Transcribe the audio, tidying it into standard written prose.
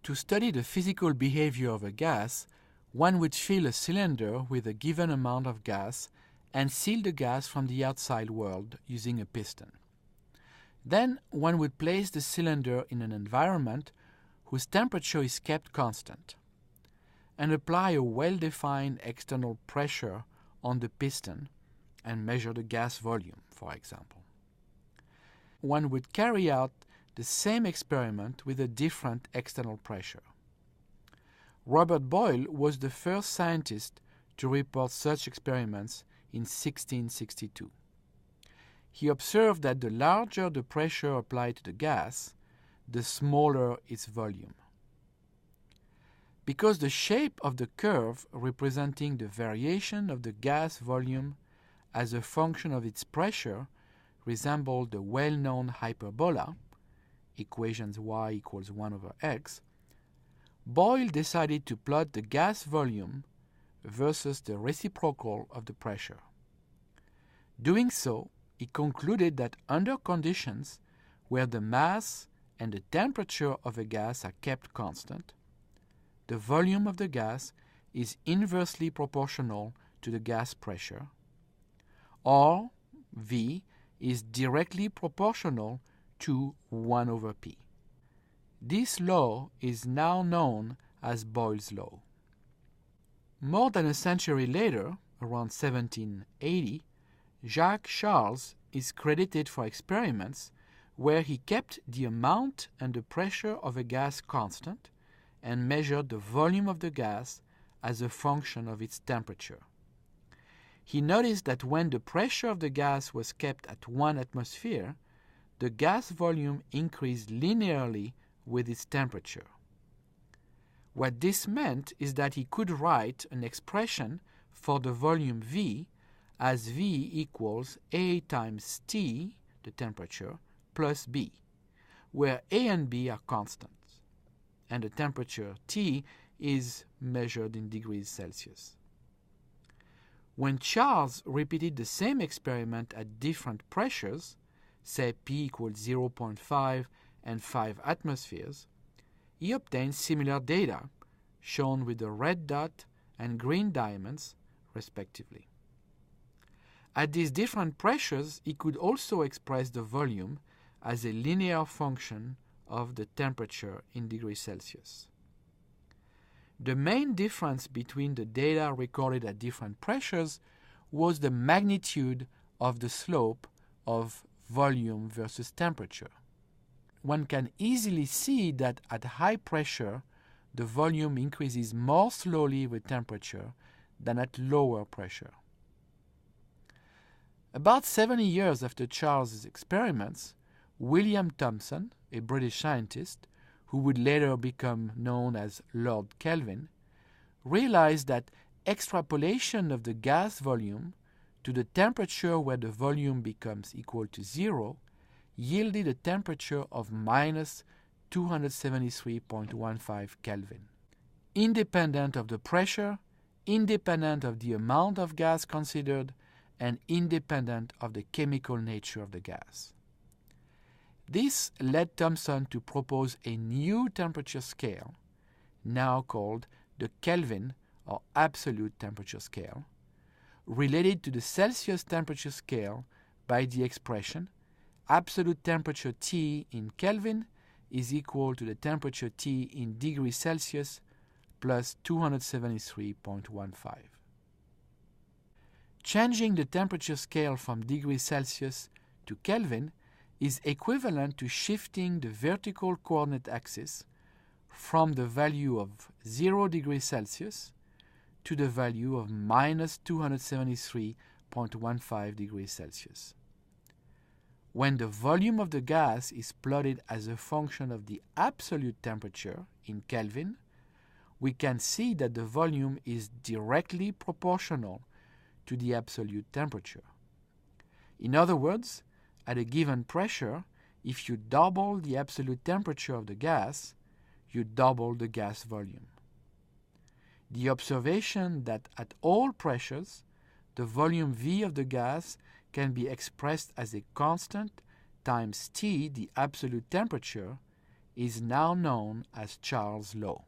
To study the physical behavior of a gas, one would fill a cylinder with a given amount of gas and seal the gas from the outside world using a piston. Then one would place the cylinder in an environment whose temperature is kept constant and apply a well-defined external pressure on the piston and measure the gas volume, for example. One would carry out the same experiment with a different external pressure. Robert Boyle was the first scientist to report such experiments in 1662. He observed that the larger the pressure applied to the gas, the smaller its volume. Because the shape of the curve representing the variation of the gas volume as a function of its pressure resembled the well-known hyperbola, equations y equals 1 over x, Boyle decided to plot the gas volume versus the reciprocal of the pressure. Doing so, he concluded that under conditions where the mass and the temperature of a gas are kept constant, the volume of the gas is inversely proportional to the gas pressure, or V is directly proportional to 1 over P. This law is now known as Boyle's law. More than a century later, around 1780, Jacques Charles is credited for experiments where he kept the amount and the pressure of a gas constant and measured the volume of the gas as a function of its temperature. He noticed that when the pressure of the gas was kept at 1 atmosphere, the gas volume increased linearly with its temperature. What this meant is that he could write an expression for the volume V as V equals A times T, the temperature, plus B, where A and B are constants, and the temperature T is measured in degrees Celsius. When Charles repeated the same experiment at different pressures, say P equals 0.5 and 5 atmospheres, he obtained similar data, shown with the red dot and green diamonds, respectively. At these different pressures, he could also express the volume as a linear function of the temperature in degrees Celsius. The main difference between the data recorded at different pressures was the magnitude of the slope of volume versus temperature. One can easily see that at high pressure, the volume increases more slowly with temperature than at lower pressure. About 70 years after Charles's experiments, William Thomson, a British scientist, who would later become known as Lord Kelvin, realized that extrapolation of the gas volume to the temperature where the volume becomes equal to 0 yielded a temperature of minus 273.15 Kelvin. Independent of the pressure, independent of the amount of gas considered, and independent of the chemical nature of the gas. This led Thomson to propose a new temperature scale, now called the Kelvin or absolute temperature scale, related to the Celsius temperature scale by the expression absolute temperature T in Kelvin is equal to the temperature T in degrees Celsius plus 273.15. Changing the temperature scale from degrees Celsius to Kelvin is equivalent to shifting the vertical coordinate axis from the value of 0 degrees Celsius to the value of minus 273.15 degrees Celsius. When the volume of the gas is plotted as a function of the absolute temperature in Kelvin, we can see that the volume is directly proportional to the absolute temperature. In other words, at a given pressure, if you double the absolute temperature of the gas, you double the gas volume. The observation that at all pressures, the volume V of the gas can be expressed as a constant times T, the absolute temperature, is now known as Charles' law.